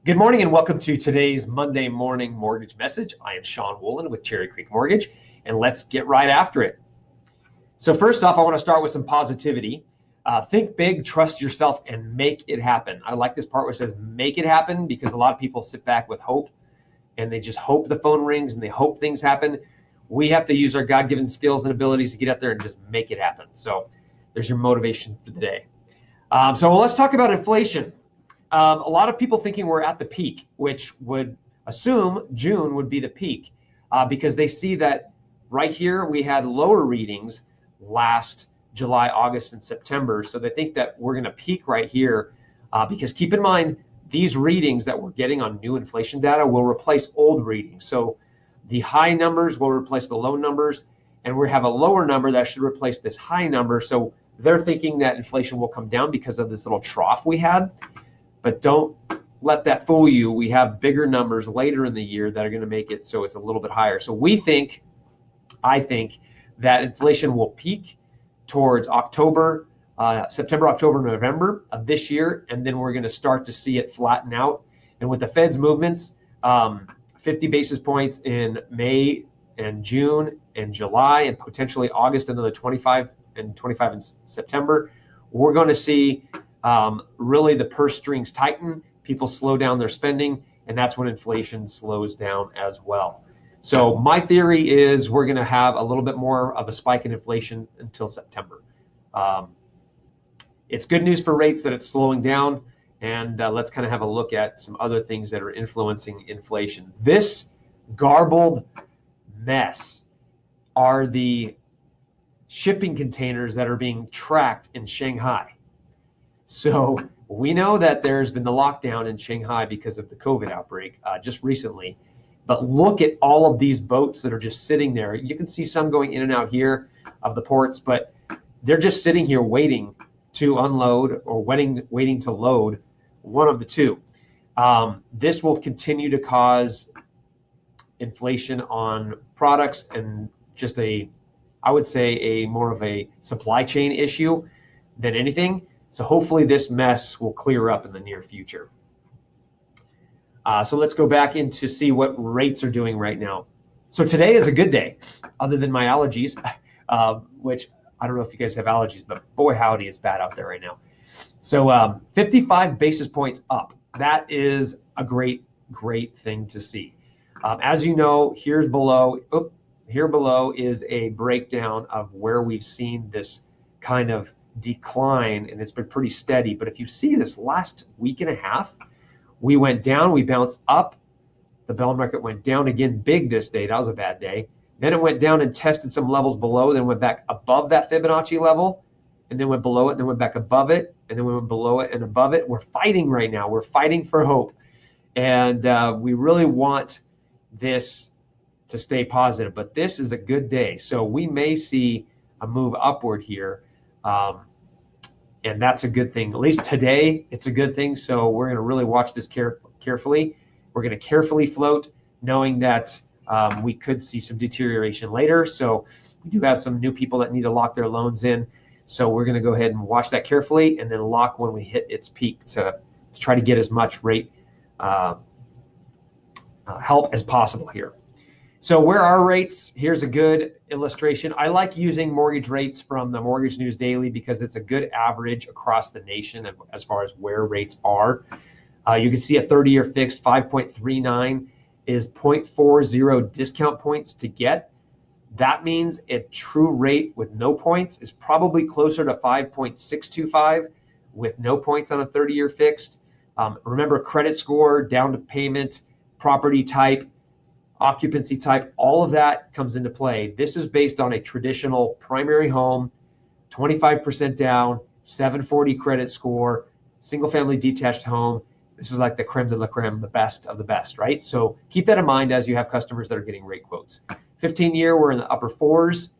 Good morning and welcome to today's Monday morning mortgage message. I am Sean Woolen with Cherry Creek Mortgage, and let's get right after it. So first off, I want to start with some positivity. Think big, trust yourself, and make it happen. I like this part where it says make it happen because a lot of people sit back with hope and they just hope the phone rings and they hope things happen. We have to use our God-given skills and abilities to get out there and just make it happen. So there's your motivation for the day. So let's talk about inflation. A lot of people thinking we're at the peak, which would assume June would be the peak because they see that right here we had lower readings last July, August, and September. So they think that we're going to peak right here because keep in mind, these readings that we're getting on new inflation data will replace old readings. So the high numbers will replace the low numbers, and we have a lower number that should replace this high number. So they're thinking that inflation will come down because of this little trough we had. But don't let that fool you. We have bigger numbers later in the year that are going to make it so it's a little bit higher. So I think that inflation will peak towards September, October, November of this year, and then we're going to start to see it flatten out. And with the Fed's movements, 50 basis points in May and June and July, and potentially August, another 25 in September, we're going to see really the purse strings tighten, people slow down their spending, and that's when inflation slows down as well. So my theory is we're going to have a little bit more of a spike in inflation until September. It's good news for rates that it's slowing down, and let's kind of have a look at some other things that are influencing inflation. This garbled mess are the shipping containers that are being tracked in Shanghai. So we know that there's been the lockdown in Shanghai because of the COVID outbreak just recently. But look at all of these boats that are just sitting there. You can see some going in and out here of the ports, but they're just sitting here waiting to unload or waiting to load, one of the two. This will continue to cause inflation on products and just I would say more of a supply chain issue than anything. So hopefully this mess will clear up in the near future. So let's go back in to see what rates are doing right now. So today is a good day, other than my allergies, which I don't know if you guys have allergies, but boy, howdy, it's bad out there right now. So 55 basis points up. That is a great thing to see. As you know, here below is a breakdown of where we've seen this kind of decline, and it's been pretty steady. But if you see this last week and a half, we went down, we bounced up, the bell market went down again big this day. That was a bad day. Then it went down and tested some levels below, then went back above that Fibonacci level, and then went below it, and then went back above it, and then we went below it and above it. We're fighting right now. We're fighting for hope, and we really want this to stay positive. But this is a good day, so we may see a move upward here. And that's a good thing. At least today, it's a good thing. So we're going to really watch this carefully. We're going to carefully float, knowing that we could see some deterioration later. So we do have some new people that need to lock their loans in. So we're going to go ahead and watch that carefully and then lock when we hit its peak to try to get as much rate help as possible here. So where are rates? Here's a good illustration. I like using mortgage rates from the Mortgage News Daily because it's a good average across the nation as far as where rates are. You can see a 30-year fixed 5.39 is 0.40 discount points to get. That means a true rate with no points is probably closer to 5.625 with no points on a 30-year fixed. Remember, credit score, down to payment, property type, occupancy type, all of that comes into play. This is based on a traditional primary home, 25% down, 740 credit score, single family detached home. This is like the creme de la creme, the best of the best, right? So keep that in mind as you have customers that are getting rate quotes. 15-year, we're in the upper fours.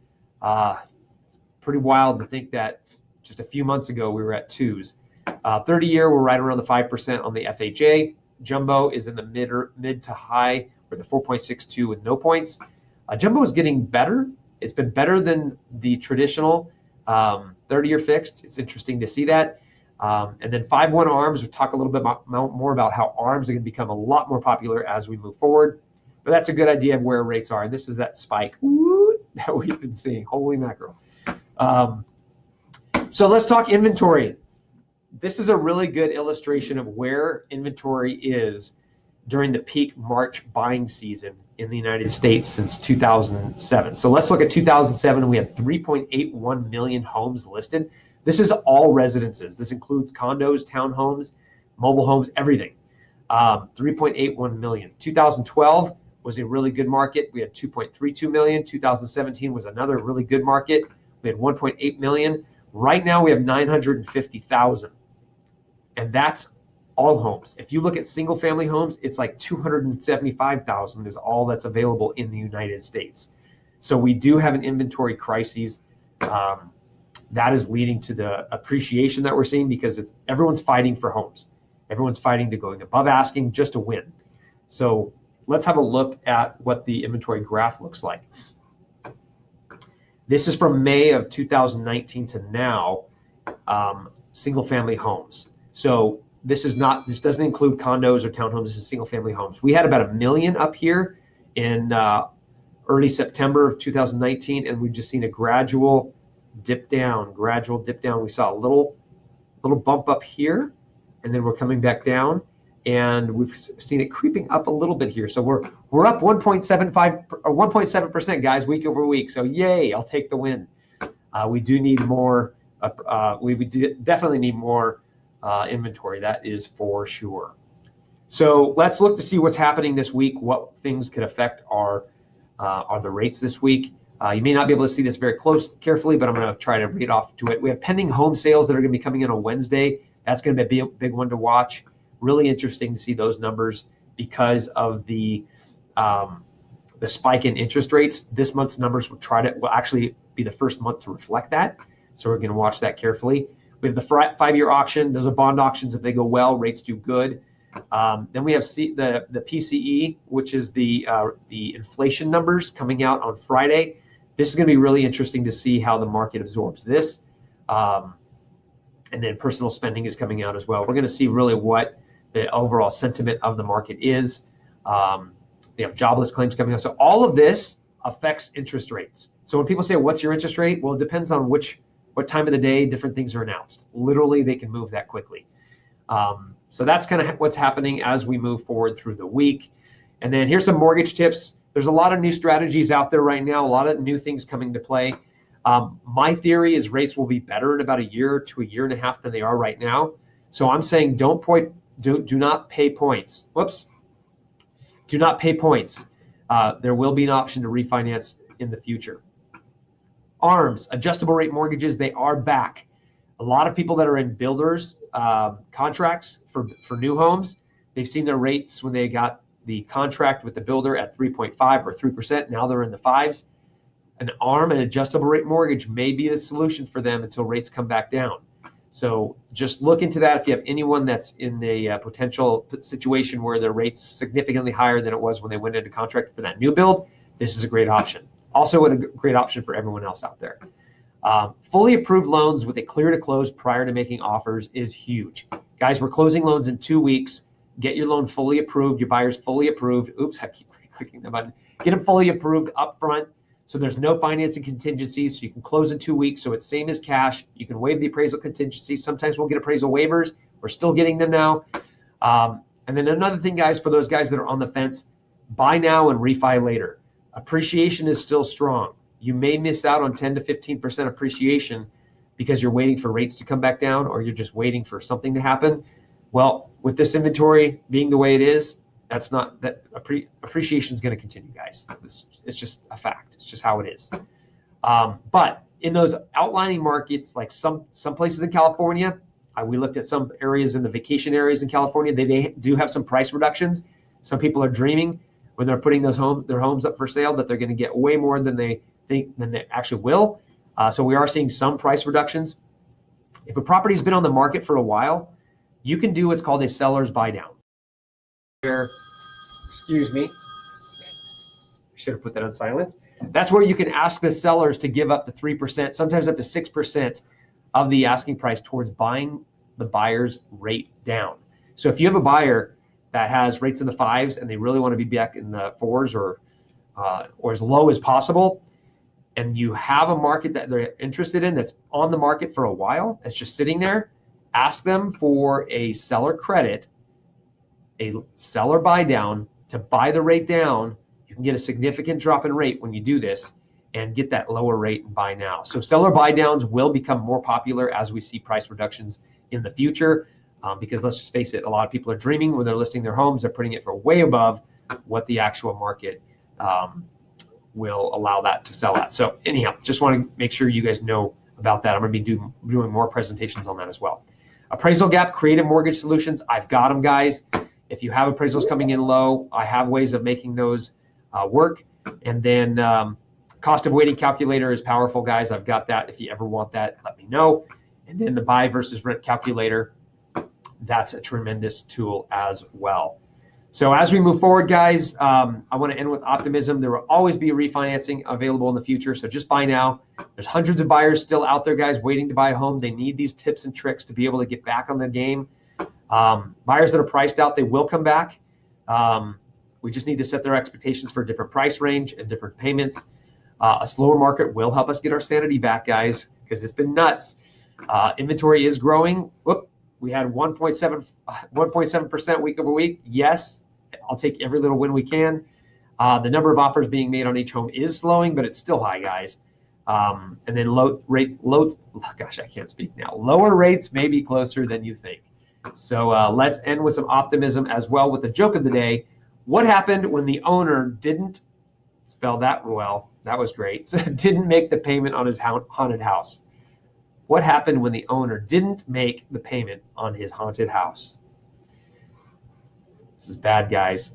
Pretty wild to think that just a few months ago we were at twos. 30-year, we're right around the 5% on the FHA. Jumbo is in the mid to high, or the 4.62 with no points. Jumbo is getting better. It's been better than the traditional 30-year fixed. It's interesting to see that. And then 5-1 ARMs, we'll talk a little bit more about how ARMs are going to become a lot more popular as we move forward. But that's a good idea of where rates are. And this is that spike that we've been seeing. Holy mackerel. So let's talk inventory. This is a really good illustration of where inventory is during the peak March buying season in the United States since 2007. So let's look at 2007. We had 3.81 million homes listed. This is all residences. This includes condos, townhomes, mobile homes, everything. 3.81 million. 2012 was a really good market. We had 2.32 million. 2017 was another really good market. We had 1.8 million. Right now we have 950,000. And that's all homes. If you look at single family homes, it's like 275,000 is all that's available in the United States. So we do have an inventory crisis. That is leading to the appreciation that we're seeing because everyone's fighting for homes. Everyone's fighting to going above asking just to win. So let's have a look at what the inventory graph looks like. This is from May of 2019 to now, single family homes. So this doesn't include condos or townhomes. This is single family homes. We had about 1 million up here in early September of 2019, and we've just seen a gradual dip down. We saw a little bump up here, and then we're coming back down, and we've seen it creeping up a little bit here. So we're up 1.75 or 1.7%, guys, week over week. So yay, I'll take the win. We do need more. We definitely need more inventory. That is for sure. So let's look to see what's happening this week. What things could affect our the rates this week. You may not be able to see this very carefully, but I'm going to try to read off to it. We have pending home sales that are going to be coming in on Wednesday. That's going to be a big one to watch. Really interesting to see those numbers because of the spike in interest rates. This month's numbers will actually be the first month to reflect that. So we're going to watch that carefully. We have the 5-year auction. Those are bond auctions. If they go well, rates do good. Then we have the PCE, which is the inflation numbers coming out on Friday. This is going to be really interesting to see how the market absorbs this. And then personal spending is coming out as well. We're going to see really what the overall sentiment of the market is. They have jobless claims coming up. So all of this affects interest rates. So when people say, what's your interest rate? Well, it depends on what time of the day different things are announced. Literally, they can move that quickly. So that's kind of what's happening as we move forward through the week. And then here's some mortgage tips. There's a lot of new strategies out there right now, a lot of new things coming to play. My theory is rates will be better in about a year to a year and a half than they are right now. So I'm saying do not pay points. Whoops. Do not pay points. There will be an option to refinance in the future. ARMs, adjustable rate mortgages, they are back. A lot of people that are in builders contracts for new homes, they've seen their rates when they got the contract with the builder at 3.5 or 3%. Now they're in the 5s. An ARM, an adjustable rate mortgage, may be the solution for them until rates come back down. So just look into that. If you have anyone that's in a potential situation where their rate's significantly higher than it was when they went into contract for that new build, this is a great option. Also a great option for everyone else out there. Fully approved loans with a clear to close prior to making offers is huge. Guys, we're closing loans in 2 weeks. Get your loan fully approved, your buyer's fully approved. Oops, I keep clicking the button. Get them fully approved up front so there's no financing contingencies, so you can close in 2 weeks, so it's same as cash. You can waive the appraisal contingency. Sometimes we'll get appraisal waivers. We're still getting them now. And then another thing, guys, for those guys that are on the fence, buy now and refi later. Appreciation is still strong. You may miss out on 10 to 15% appreciation because you're waiting for rates to come back down or you're just waiting for something to happen. Well, with this inventory being the way it is, that's not that appreciation is going to continue, guys. It's just a fact. It's just how it is. But in those outlining markets, like some places in California, we looked at some areas in the vacation areas in California. They do have some price reductions. Some people are dreaming when they're putting their homes up for sale that they're going to get way more than they think than they actually will. So we are seeing some price reductions. If a property's been on the market for a while, you can do what's called a seller's buy down. Excuse me, I should have put that on silence. That's where you can ask the sellers to give up to 3%, sometimes up to 6% of the asking price towards buying the buyer's rate down. So if you have a buyer that has rates in the 5s and they really want to be back in the 4s or as low as possible, and you have a market that they're interested in that's on the market for a while, that's just sitting there, ask them for a seller credit, a seller buy down to buy the rate down. You can get a significant drop in rate when you do this and get that lower rate and buy now. So seller buy downs will become more popular as we see price reductions in the future, because let's just face it, a lot of people are dreaming when they're listing their homes, they're putting it for way above what the actual market will allow that to sell at. So anyhow, just want to make sure you guys know about that. I'm going to be doing more presentations on that as well. Appraisal gap, Creative Mortgage Solutions. I've got them, guys. If you have appraisals coming in low, I have ways of making those work. And then cost of waiting calculator is powerful, guys. I've got that. If you ever want that, let me know. And then the buy versus rent calculator, that's a tremendous tool as well. So as we move forward, guys, I want to end with optimism. There will always be refinancing available in the future, so just buy now. There's hundreds of buyers still out there, guys, waiting to buy a home. They need these tips and tricks to be able to get back on the game. Buyers that are priced out, they will come back. We just need to set their expectations for a different price range and different payments. A slower market will help us get our sanity back, guys, because it's been nuts. Inventory is growing. Whoop. We had 1.7% week over week. Yes, I'll take every little win we can. The number of offers being made on each home is slowing, but it's still high, guys. And then lower rates may be closer than you think. So let's end with some optimism as well with the joke of the day. What happened when the owner didn't spell that well? That was great. Didn't make the payment on his haunted house. What happened when the owner didn't make the payment on his haunted house? This is bad, guys.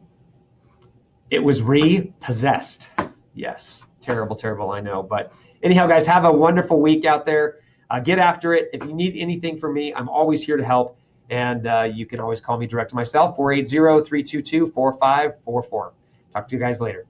It was repossessed. Yes, terrible, terrible, I know. But anyhow, guys, have a wonderful week out there. Get after it. If you need anything from me, I'm always here to help. And you can always call me direct to myself, 480-322-4544. Talk to you guys later.